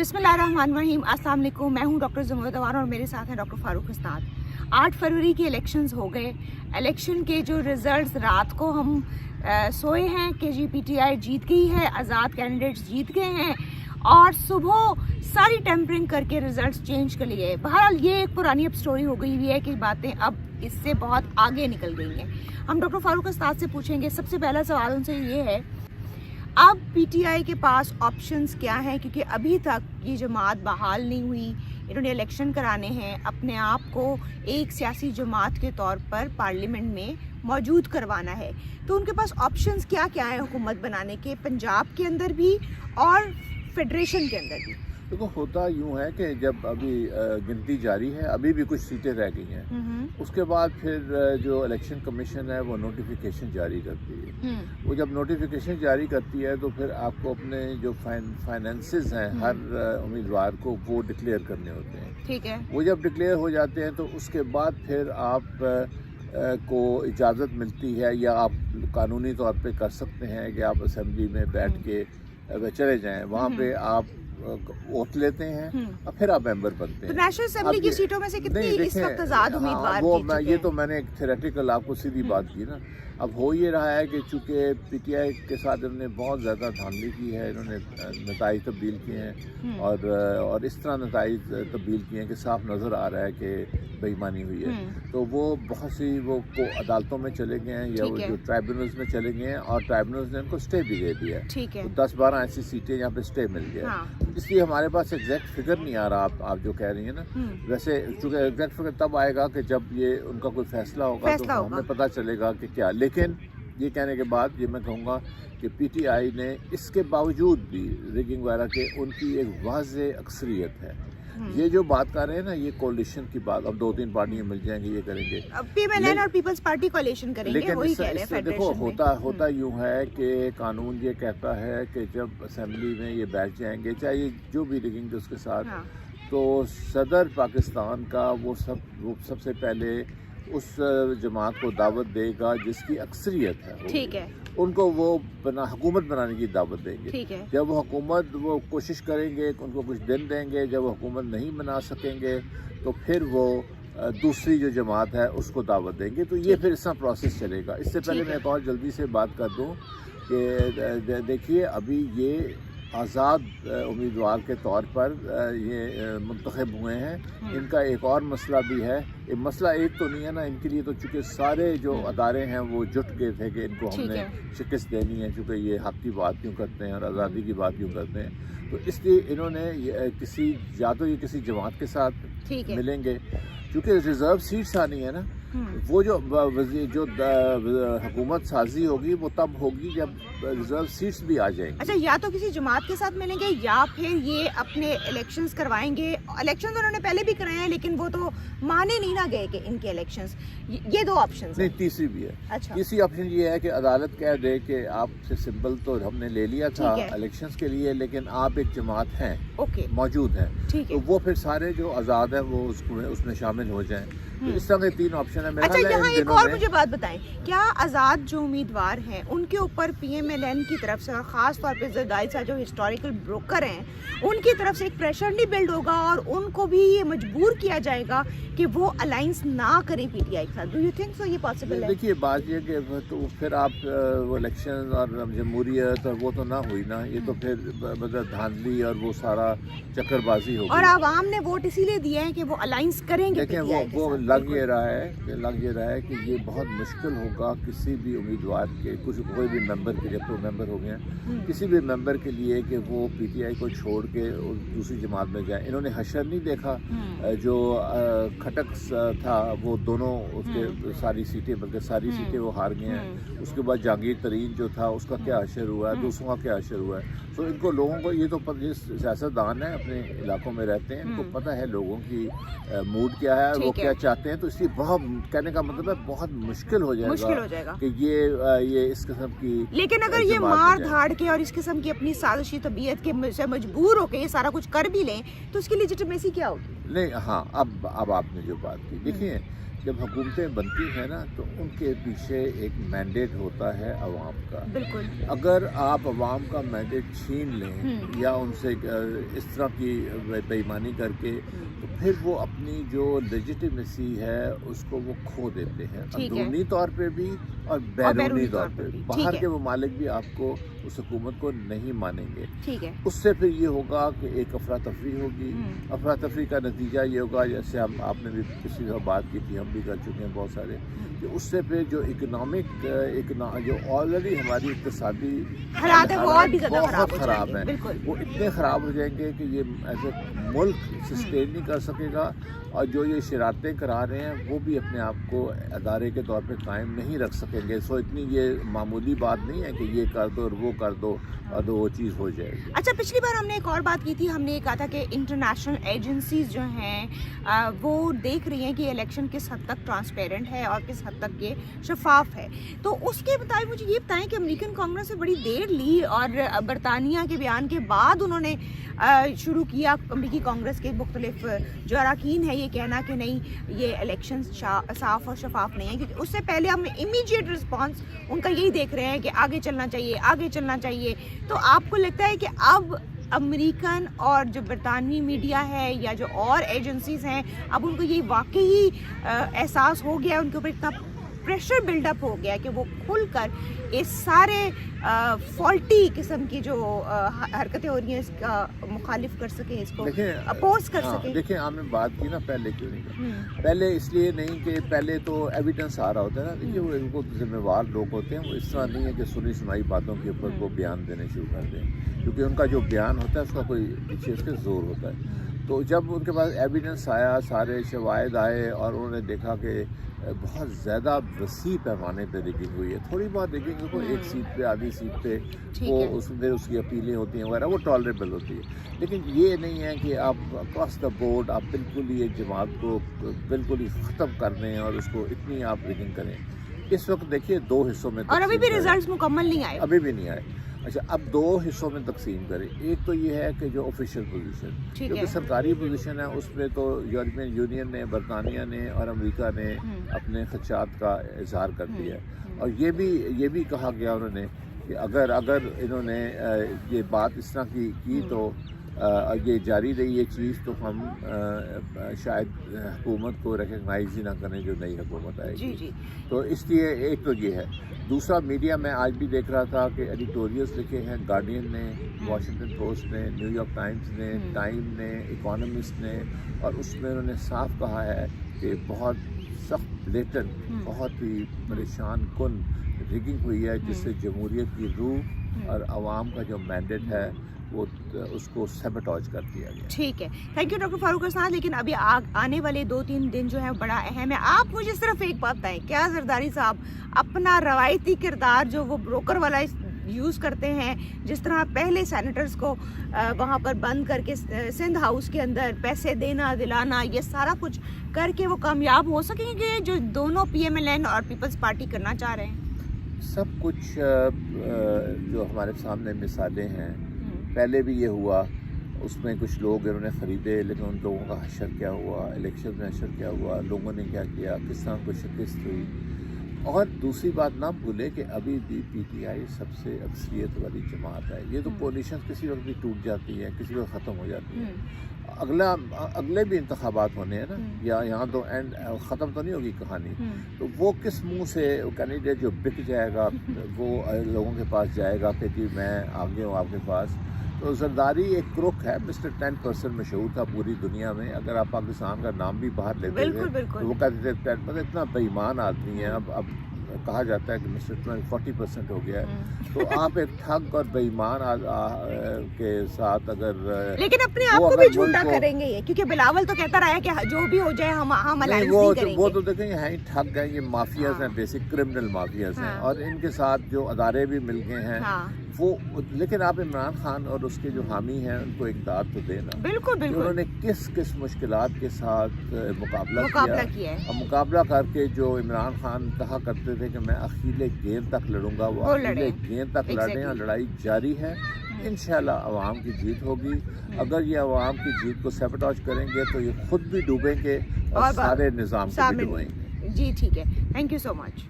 बिस्मिल्लाहिर्रहमानिर्रहीम। अस्सलाम वालेकुम। मैं हूं डॉक्टर ज़ुमैर और मेरे साथ हैं डॉक्टर फारूक उस्ताद। 8 फरवरी के इलेक्शंस हो गए। इलेक्शन के जो रिजल्ट्स रात को हम सोए हैं कि जी पीटीआई जीत गई है, आज़ाद कैंडिडेट्स जीत गए हैं और सुबह सारी टेम्परिंग करके रिजल्ट्स चेंज कर लिए। बहरहाल ये एक पुरानी अब स्टोरी हो गई हुई है कि बातें अब इससे बहुत आगे निकल गई हैं। हम डॉक्टर फारूक उस्ताद से पूछेंगे। सबसे पहला सवाल उनसे ये है, अब पीटीआई के पास ऑप्शंस क्या हैं, क्योंकि अभी तक ये जमात बहाल नहीं हुई, इन्होंने इलेक्शन कराने हैं, अपने आप को एक सियासी जमात के तौर पर पार्लियामेंट में मौजूद करवाना है, तो उनके पास ऑप्शंस क्या क्या हैं हुकूमत बनाने के, पंजाब के अंदर भी और फेडरेशन के अंदर भी? देखो, होता यूँ है कि जब अभी गिनती जारी है, अभी भी कुछ सीटें रह गई हैं, उसके बाद फिर जो इलेक्शन कमीशन है वो नोटिफिकेशन जारी करती है। वो जब नोटिफिकेशन जारी करती है तो फिर आपको अपने जो फाइनेंसेस हैं हर उम्मीदवार को वो डिक्लेयर करने होते हैं। ठीक है। वो जब डिक्लेयर हो जाते हैं तो उसके बाद फिर आप को इजाज़त मिलती है या आप कानूनी तौर पे कर सकते हैं कि आप असेंबली में बैठ के चले जाएं, वहाँ पे आप वोट लेते हैं और फिर आप मेंबर बनते हैं। तो नेशनल असेंबली की सीटों में से कितनी इस वक्त आजाद उम्मीदवार वो ये तो मैंने एक थ्योरेटिकल आपको सीधी बात की ना। अब हो ये रहा है कि चूँकि पीटीआई के साथ इन्होंने बहुत ज़्यादा धांधली की है, इन्होंने नताइज तब्दील किए हैं और इस तरह नताइज तब्दील किए हैं कि साफ नज़र आ रहा है कि बेईमानी हुई है। तो वो बहुत सी वो अदालतों में चले गए हैं या वो जो ट्राइब्यूनल्स में चले गए हैं और ट्राइब्यूनल्स ने उनको स्टे भी दे दिया है। तो 10-12 ऐसी सीटें यहाँ पे स्टे मिल गया। इसलिए हमारे पास एग्जैक्ट फिगर नहीं आ रहा आप जो कह रही हैं ना। वैसे चूँकि एग्जैक्ट फिगर तब आएगा कि जब ये उनका कोई फैसला होगा तो हमें पता चलेगा कि क्या। लेकिन ये कहने के बाद ये मैं कहूँगा कि पीटीआई ने इसके बावजूद भी रिगिंग वगैरह के उनकी एक वाज़े अक्सरियत है। ये जो बात कर रहे हैं ना, ये कोalition की बात, अब 2-3 पार्टियां मिल जाएंगी, ये करेंगे, अब पीएमएलएन और पीपल्स पार्टी कोalition करेंगे। लेकिन वही कह रहे हैं देखो होता यूँ है कि कानून ये कहता है कि जब असेंबली में ये बैठ जाएंगे, चाहे ये जो भी रिगिंग उसके साथ, तो सदर पाकिस्तान का वो सबसे पहले उस जमात को दावत देगा जिसकी अक्सरियत है। ठीक है। उनको वो हुकूमत बनाने की दावत देंगे। ठीक है। जब वो हुकूमत वो कोशिश करेंगे, उनको कुछ दिन देंगे, जब वो हुकूमत नहीं बना सकेंगे तो फिर वो दूसरी जो जमात है उसको दावत देंगे। तो ये फिर इस तरह प्रोसेस चलेगा। इससे पहले मैं एक और जल्दी से बात कर दूँ कि देखिए, अभी ये आज़ाद उम्मीदवार के तौर पर ये मुंतखब हुए हैं। इनका एक और मसला भी है। ये मसला एक तो नहीं है ना, इनके लिए तो चूँकि सारे जो अदारे हैं वो जुट गए थे कि इनको हमने शिकस्त देनी है, चूँकि ये हक़ की बात क्यों करते हैं और आज़ादी की बात क्यों करते हैं। तो इसलिए इन्होंने या तो ये किसी जमात के साथ मिलेंगे, क्योंकि रिज़र्व सीट्स आनी है ना। वो जो हुकूमत साजी होगी वो तब होगी जब रिजर्व सीट्स भी आ जाएंगी। अच्छा, या तो किसी जमात के साथ मिलेंगे या फिर ये अपने इलेक्शंस करवाएंगे। इलेक्शंस उन्होंने पहले भी कराए हैं लेकिन वो तो माने नहीं ना गए कि इनके इलेक्शंस। ये 2 ऑप्शन नहीं, तीसरी भी है। अच्छा, तीसरी ऑप्शन ये है कि अदालत कह दे कि आपसे सिंबल तो हमने ले लिया था इलेक्शंस के लिए, लेकिन आप एक जमात हैं, मौजूद है, तो वो फिर सारे जो आज़ाद हैं वो उसमें शामिल हो जाएं। तो इस तरह के 3 ऑप्शन है। अच्छा, यहाँ एक और मुझे बात बताएं, क्या आज़ाद जो उम्मीदवार हैं उनके ऊपर पीएमएलएन की तरफ से और ख़ास तौर पे ज़रदारी साहब जो हिस्टोरिकल ब्रोकर हैं उनकी तरफ से एक प्रेशर नहीं बिल्ड होगा और उनको भी ये मजबूर किया जाएगा कि वो अलायंस ना करें पीटीआई के साथ? डू यू थिंक सो ये पॉसिबल है? देखिए, बात ये कि तो फिर आप वो इलेक्शन और जमहूरियत और वो तो ना हुई ना, ये तो फिर मतलब धांधली और वो सारा चक्करबाजी होगी। और आवाम ने वोट इसीलिए दिए हैं कि वो अलायंस करेंगे। देखिए, वो लग ये रहा है कि ये बहुत मुश्किल होगा किसी भी उम्मीदवार के, कोई भी मेंबर के, जब तो मेंबर हो गए, किसी भी मेंबर के लिए कि वो पीटीआई को छोड़ के दूसरी जमात में जाए। इन्होंने हशर नहीं देखा, जो खटक था वो दोनों उसके सारी सीटें, बल्कि सारी सीटें वो हार गए हैं। उसके बाद जहांगीर तरीन जो था उसका क्या हशर हुआ है, दूसरों का क्या हशर हुआ है। तो इनको लोगों को ये तो सियासतदान है, अपने इलाकों में रहते हैं, इनको पता है लोगों की मूड क्या है, वो क्या चाहते हैं। तो इसलिए बहुत कहने का मतलब है बहुत मुश्किल हो जाएगा कि ये इस किस्म की। लेकिन अगर ये मार धाड़ के और इस किस्म की अपनी साजिशी तबीयत के से मजबूर होकर ये सारा कुछ कर भी लें तो उसकी लेजिटिमेसी क्या होगी? नहीं, हाँ, अब आपने जो बात की, देखिए جب حکومتیں بنتی ہیں نا تو ان کے پیچھے ایک مینڈیٹ ہوتا ہے عوام کا. بالکل. اگر آپ عوام کا مینڈیٹ چھین لیں یا ان سے اس طرح کی بے ایمانی کر کے تو پھر وہ اپنی جو لیجیٹیمیسی ہے اس کو وہ کھو دیتے ہیں, اندرونی طور پہ بھی اور بیرونی طور پہ بھی. باہر کے ممالک بھی آپ کو اس حکومت کو نہیں مانیں گے. ٹھیک ہے. اس سے پھر یہ ہوگا کہ ایک افراتفری ہوگی. افراتفری کا نتیجہ یہ ہوگا, جیسے آپ نے بھی کسی سے بات کی تھی, ہم بھی کر چکے ہیں بہت سارے, کہ اس سے پھر جو اکنامک جو آلریڈی ہماری اقتصادی حالات ہیں وہ اور بھی زیادہ بہت خراب ہیں, بالکل وہ اتنے خراب ہو جائیں گے کہ یہ ایسے ملک سسٹین نہیں کر سکے گا. اور جو یہ شرارتیں کرا رہے ہیں وہ بھی اپنے آپ کو ادارے کے طور پہ قائم نہیں رکھ سکیں گے. سو اتنی یہ معمولی بات نہیں ہے کہ یہ کر دو اور وہ کر دو اور وہ چیز ہو جائے گی. اچھا, پچھلی بار ہم نے ایک اور بات کی تھی, ہم نے یہ کہا تھا کہ انٹرنیشنل ایجنسیز جو ہیں وہ دیکھ رہی ہیں کہ الیکشن کس حد تک ٹرانسپیرنٹ ہے اور کس حد تک یہ شفاف ہے. تو اس کے مطابق مجھے یہ بتائیں کہ امریکن کانگریس سے بڑی دیر لی اور برطانیہ کے بیان کے بعد انہوں نے شروع کیا امریکی کانگریس کے مختلف جو اراکین ہیں یہ کہنا کہ نہیں یہ الیکشن صاف اور شفاف نہیں ہے, کیونکہ اس سے پہلے ہم امیڈیٹ رسپانس ان کا یہی دیکھ رہے ہیں کہ آگے چلنا چاہیے, آگے چلنا چاہیے. تو آپ کو لگتا ہے کہ اب امریکن اور جو برطانوی میڈیا ہے یا جو اور ایجنسیز ہیں اب ان کو یہ واقعی احساس ہو گیا, ان کے اوپر اتنا پریشر بلڈ اپ ہو گیا کہ وہ کھل کر اس سارے فالٹی قسم کی جو حرکتیں ہو رہی ہیں اس کا مخالف کر سکیں, اس کو اپوز کر سکیں؟ دیکھیں آپ نے بات کی نا پہلے کیوں نہیں کر, پہلے اس لیے نہیں کہ پہلے تو ایویڈنس آ رہا ہوتا ہے نا. دیکھیے وہ ان کو ذمہ وار لوگ ہوتے ہیں, وہ اس طرح نہیں ہے کہ سنی سنائی باتوں کے اوپر وہ بیان دینے شروع کر دیں, کیونکہ ان کا جو بیان ہوتا ہے اس کا کوئی پیچھے اس کے زور ہوتا ہے. تو جب ان کے پاس ایویڈنس آیا, سارے شواہد آئے اور انہوں نے دیکھا کہ بہت زیادہ وسیع پیمانے پہ ریگنگ ہوئی ہے, تھوڑی بہت ریگنگ کو ایک سیٹ پہ آدھی سیٹ پہ وہ اس میں اس کی اپیلیں ہوتی ہیں وغیرہ, وہ ٹالریبل ہوتی ہے. لیکن یہ نہیں ہے کہ آپ اکراس دا بورڈ آپ بالکل ہی ایک جماعت کو بالکل ہی ختم کر دیں اور اس کو اتنی آپ ریگنگ کریں. اس وقت دیکھیے دو حصوں میں, اور ابھی بھی ریزلٹس مکمل نہیں آئے, ابھی بھی نہیں آئے. اچھا, اب دو حصوں میں تقسیم کریں. ایک تو یہ ہے کہ جو آفیشیل پوزیشن جو کہ سرکاری پوزیشن ہے اس میں تو یورپین یونین نے, برطانیہ نے اور امریکہ نے اپنے خدشات کا اظہار کر دیا ہے. اور یہ بھی کہا گیا انہوں نے کہ اگر انہوں نے یہ بات اس طرح کی تو یہ جاری رہی یہ چیز تو ہم شاید حکومت کو ریکگنائز ہی نہ کریں جو نئی حکومت آئے گی. تو اس لیے ایک تو یہ ہے. دوسرا, میڈیا میں آج بھی دیکھ رہا تھا کہ ایڈیٹوریلز لکھے ہیں گارڈین نے, واشنگٹن پوسٹ نے, نیو یارک ٹائمز نے, ٹائم نے, اکانومسٹ نے, اور اس میں انہوں نے صاف کہا ہے کہ بہت سخت بلیٹنٹ, بہت ہی پریشان کن ریگنگ ہوئی ہے جس سے جمہوریت کی روح اور عوام کا جو مینڈیٹ ہے وہ اس کو سیبوٹاج کر دیا گیا. ٹھیک ہے, تھینک یو ڈاکٹر فاروق حسنات. لیکن ابھی آنے والے 2-3 دن جو ہے بڑا اہم ہے. آپ مجھے صرف ایک بات بتائیں, کیا زرداری صاحب اپنا روایتی کردار جو وہ بروکر والا یوز کرتے ہیں, جس طرح پہلے سینیٹرز کو وہاں پر بند کر کے سندھ ہاؤس کے اندر پیسے دینا دلانا, یہ سارا کچھ کر کے وہ کامیاب ہو سکیں گے جو دونوں پی ایم ایل این اور پیپلز پارٹی کرنا چاہ رہے ہیں؟ سب کچھ جو ہمارے سامنے مثالیں ہیں, پہلے بھی یہ ہوا, اس میں کچھ لوگ انہوں نے خریدے لیکن ان لوگوں کا حشر کیا ہوا, الیکشن میں حشر کیا ہوا, لوگوں نے کیا کیا, کس طرح کو شکست ہوئی. اور دوسری بات نہ بھولے کہ ابھی بھی پی ٹی آئی سب سے اکثریت والی جماعت ہے. یہ تو کولیشن کسی وقت بھی ٹوٹ جاتی ہے, کسی وقت ختم ہو جاتی ہے. اگلے بھی انتخابات ہونے ہیں نا, یا یہاں تو اینڈ ختم تو نہیں ہوگی کہانی. تو وہ کس منہ سے کینڈیڈیٹ جو بک جائے گا وہ لوگوں کے پاس جائے گا کہ جی میں آگے ہوں آپ کے پاس. تو زرداری ایک کروک ہے, مسٹر 10% مشہور تھا پوری دنیا میں. اگر آپ پاکستان کا نام بھی باہر لیتے تھے تو وہ کہتے تھے اتنا بے ایمان آدمی ہے. اب کہا جاتا ہے کہ مسٹر 40% ہو گیا ہے. تو آپ ایک ٹھگ اور بے ایمان کے ساتھ اگر لیکن اپنے آپ کو بھی جھوٹا کریں گے, کیونکہ بلاول تو کہتا رہا ہے کہ جو بھی ہو جائے ہم الائنس نہیں کریں گے. وہ تو دیکھیں ہیں ہی ٹھگ ہیں, یہ مافیاز ہیں, بیسک کرمنل مافیاز ہیں, اور ان کے ساتھ جو ادارے بھی مل گئے ہیں وہ. لیکن آپ عمران خان اور اس کے جو حامی ہیں ان کو اقدار تو دینا. بالکل انہوں نے کس مشکلات کے ساتھ مقابلہ کیا ہے, اور مقابلہ کر کے جو عمران خان کہا کرتے تھے کہ میں اخیل گیند تک لڑوں گا, وہ اخیل گیند تک لڑیں. لڑائی جاری ہے, انشاءاللہ عوام کی جیت ہوگی. اگر یہ عوام کی جیت کو سیبوٹاج کریں گے تو یہ خود بھی ڈوبیں گے اور سارے نظام کو بھی ڈوبیں گے. جی ٹھیک ہے, تھینک یو سو مچ.